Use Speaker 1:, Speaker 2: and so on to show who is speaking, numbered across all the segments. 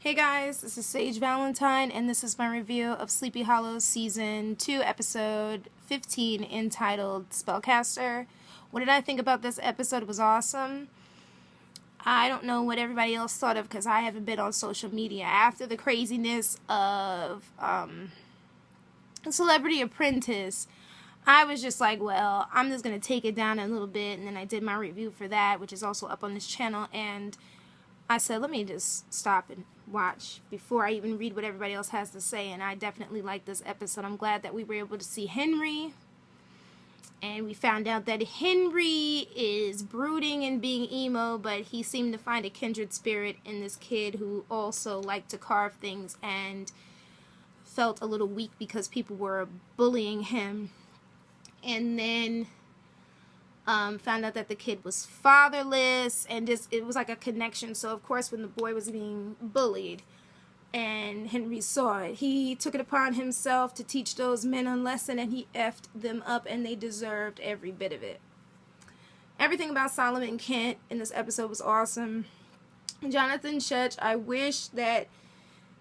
Speaker 1: Hey guys, this is Sage Valentine, and this is my review of Sleepy Hollow Season 2, Episode 15, entitled Spellcaster. What did I think about this episode? It was awesome. I don't know what everybody else thought of because I haven't been on social media. After the craziness of Celebrity Apprentice, I was just like, well, I'm just going to take it down a little bit, and then I did my review for that, which is also up on this channel, and I said, let me just stop and watch before I even read what everybody else has to say, and I definitely liked this episode. I'm glad that we were able to see Henry, and we found out that Henry is brooding and being emo, but he seemed to find a kindred spirit in this kid who also liked to carve things and felt a little weak because people were bullying him. And then found out that the kid was fatherless, and just it was like a connection. So of course, when the boy was being bullied and Henry saw it, he took it upon himself to teach those men a lesson, and he effed them up, and they deserved every bit of it. Everything about Solomon Kent in this episode was awesome. Jonathan Church, I wish that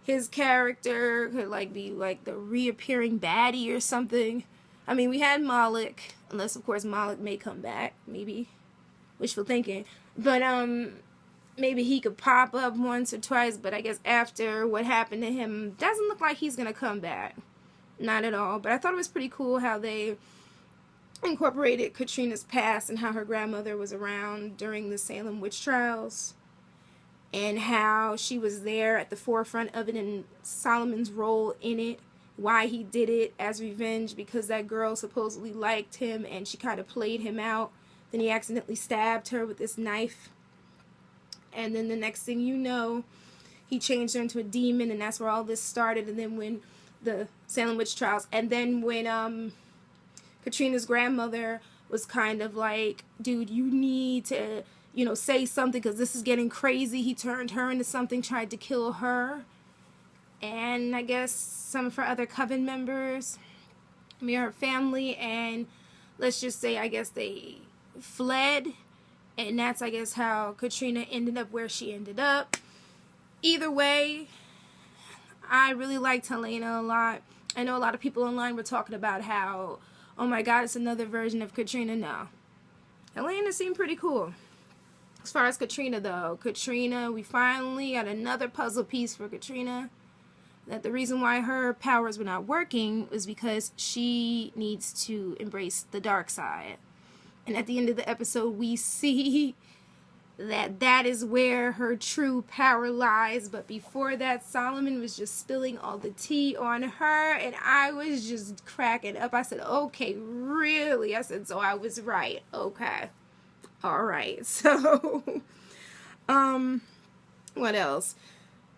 Speaker 1: his character could be like the reappearing baddie or something. I mean, we had Malik, unless of course Malik may come back, maybe. Wishful thinking. But maybe he could pop up once or twice, but I guess after what happened to him, doesn't look like he's gonna come back. Not at all. But I thought it was pretty cool how they incorporated Katrina's past and how her grandmother was around during the Salem witch trials, and how she was there at the forefront of it and Solomon's role in it. Why he did it as revenge, because that girl supposedly liked him and she kind of played him out. Then he accidentally stabbed her with this knife, and then the next thing you know, he changed her into a demon, and that's where all this started. And then when the Salem witch trials, and then when Katrina's grandmother was kind of like, dude, you need to, say something because this is getting crazy. He turned her into something, tried to kill her. And I guess some of her other coven members, her family, and let's just say, I guess they fled, and that's, I guess, how Katrina ended up where she ended up. Either way, I really liked Helena a lot. I know a lot of people online were talking about how, oh my god, it's another version of Katrina. No. Helena seemed pretty cool. As far as Katrina, though, we finally got another puzzle piece for Katrina. That the reason why her powers were not working was because she needs to embrace the dark side. And at the end of the episode, we see that that is where her true power lies. But before that, Solomon was just spilling all the tea on her, and I was just cracking up. I said, okay, really? I said, so I was right. Okay. All right. So, what else?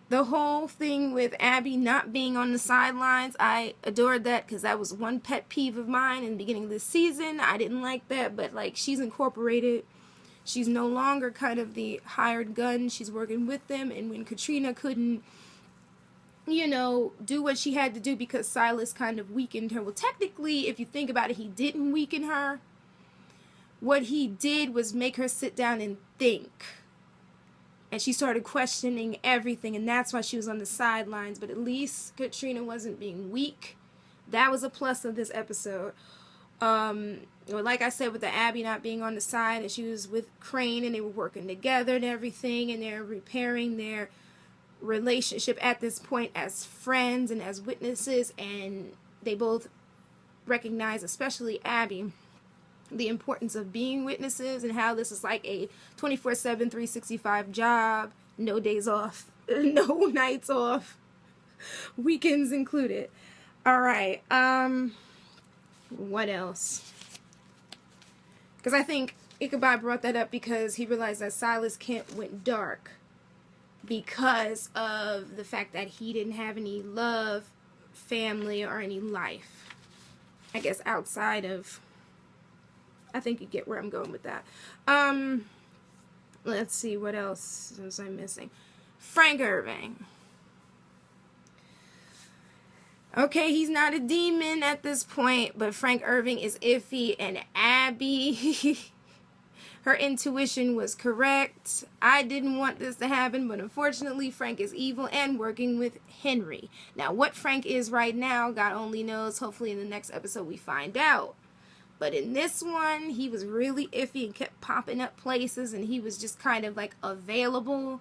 Speaker 1: The whole thing with Abby not being on the sidelines, I adored that because that was one pet peeve of mine in the beginning of this season. I didn't like that, but she's incorporated. She's no longer kind of the hired gun. She's working with them, and when Katrina couldn't, do what she had to do because Silas kind of weakened her. Well, technically, if you think about it, he didn't weaken her. What he did was make her sit down and think. And she started questioning everything, and that's why she was on the sidelines. But at least Katrina wasn't being weak. That was a plus of this episode. Like I said, with the Abby not being on the side, and she was with Crane, and they were working together and everything, and they're repairing their relationship at this point as friends and as witnesses, and they both recognize, especially Abby, the importance of being witnesses and how this is like a 24/7, 365 job, no days off, no nights off, weekends included. All right, what else? Because I think Ichabod brought that up because he realized that Silas Kent went dark because of the fact that he didn't have any love, family, or any life, I guess, outside of... I think you get where I'm going with that. Let's see, what else was I missing? Frank Irving. Okay, he's not a demon at this point, but Frank Irving is iffy, and Abby her intuition was correct. I didn't want this to happen, but unfortunately Frank is evil and working with Henry. Now what Frank is right now, God only knows. Hopefully in the next episode we find out. But in this one, he was really iffy and kept popping up places, and he was just kind of like available.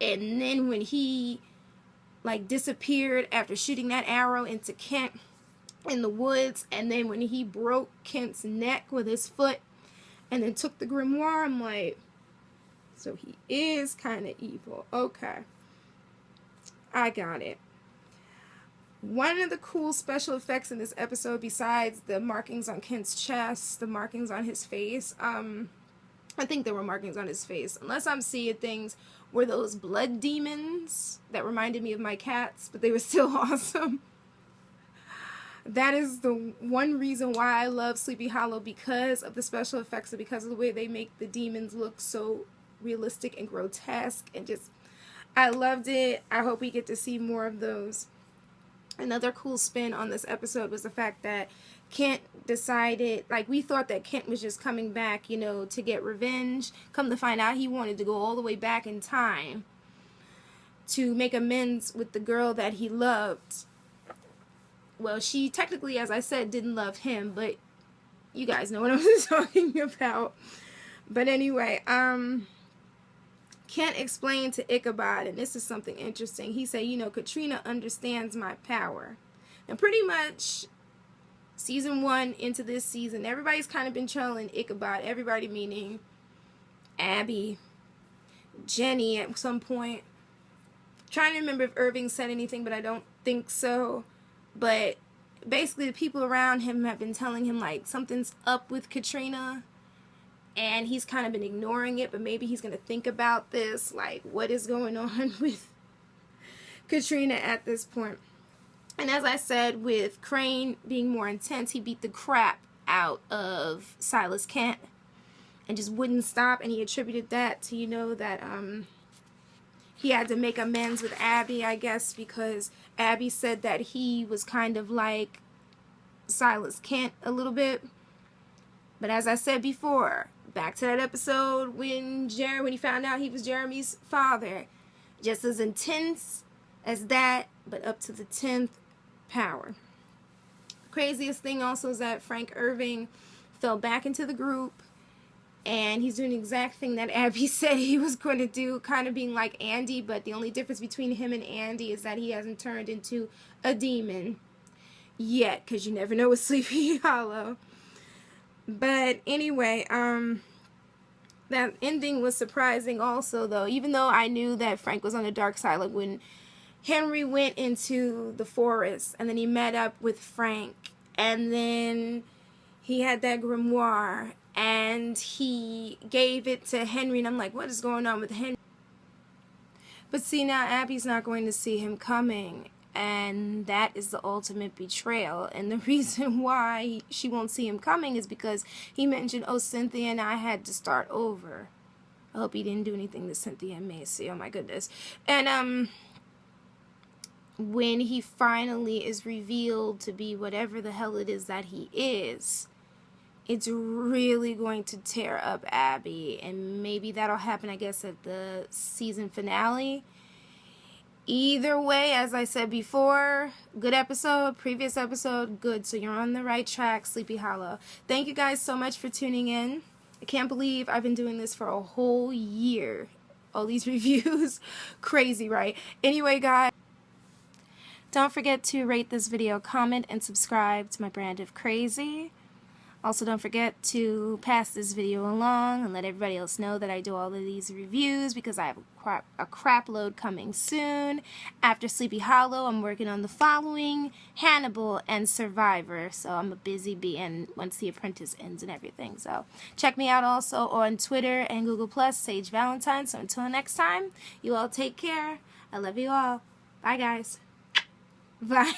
Speaker 1: And then when he like disappeared after shooting that arrow into Kent in the woods, and then when he broke Kent's neck with his foot and then took the grimoire, I'm like, so he is kind of evil. Okay, I got it. One of the cool special effects in this episode, besides the markings on Kent's chest, the markings on his face, I think there were markings on his face, unless I'm seeing things, were those blood demons that reminded me of my cats, but they were still awesome. That is the one reason why I love Sleepy Hollow, because of the special effects and because of the way they make the demons look so realistic and grotesque, and just, I loved it. I hope we get to see more of those. Another cool spin on this episode was the fact that Kent decided, like, we thought that Kent was just coming back, you know, to get revenge. Come to find out, he wanted to go all the way back in time to make amends with the girl that he loved. Well, she technically, as I said, didn't love him, but you guys know what I'm talking about. But anyway, Kent explained to Ichabod, and this is something interesting. He said, you know, Katrina understands my power. And pretty much season 1 into this season, everybody's kind of been trolling Ichabod. Everybody meaning Abby, Jenny at some point. Trying to remember if Irving said anything, but I don't think so. But basically the people around him have been telling him like something's up with Katrina, and he's kind of been ignoring it, but maybe he's going to think about this, like what is going on with Katrina at this point. And as I said, with Crane being more intense, he beat the crap out of Silas Kent and just wouldn't stop, and he attributed that to, you know, that he had to make amends with Abby, I guess, because Abby said that he was kind of like Silas Kent a little bit. But as I said before, back to that episode when he found out he was Jeremy's father, just as intense as that, but up to the 10th power. Craziest thing also is that Frank Irving fell back into the group, and he's doing the exact thing that Abby said he was going to do, kind of being like Andy, but the only difference between him and Andy is that he hasn't turned into a demon yet, because you never know with Sleepy Hollow. But anyway, that ending was surprising also, though, even though I knew that Frank was on the dark side. Like when Henry went into the forest, and then he met up with Frank, and then he had that grimoire, and he gave it to Henry, and I'm like, what is going on with Henry? But see, now Abby's not going to see him coming, and that is the ultimate betrayal. And the reason why she won't see him coming is because he mentioned, oh, Cynthia and I had to start over. I hope he didn't do anything to Cynthia and Macy. Oh my goodness. And when he finally is revealed to be whatever the hell it is that he is, it's really going to tear up Abby, and maybe that'll happen, I guess, at the season finale. Either way, as I said before, good episode, previous episode, good. So you're on the right track, Sleepy Hollow. Thank you guys so much for tuning in. I can't believe I've been doing this for a whole year. All these reviews. Crazy, right? Anyway, guys, don't forget to rate this video, comment, and subscribe to my brand of crazy. Also, don't forget to pass this video along and let everybody else know that I do all of these reviews, because I have a crap load coming soon. After Sleepy Hollow, I'm working on the following: Hannibal and Survivor. So I'm a busy bee, and once The Apprentice ends and everything. So check me out also on Twitter and Google+, Sage Valentine. So until next time, you all take care. I love you all. Bye, guys. Bye.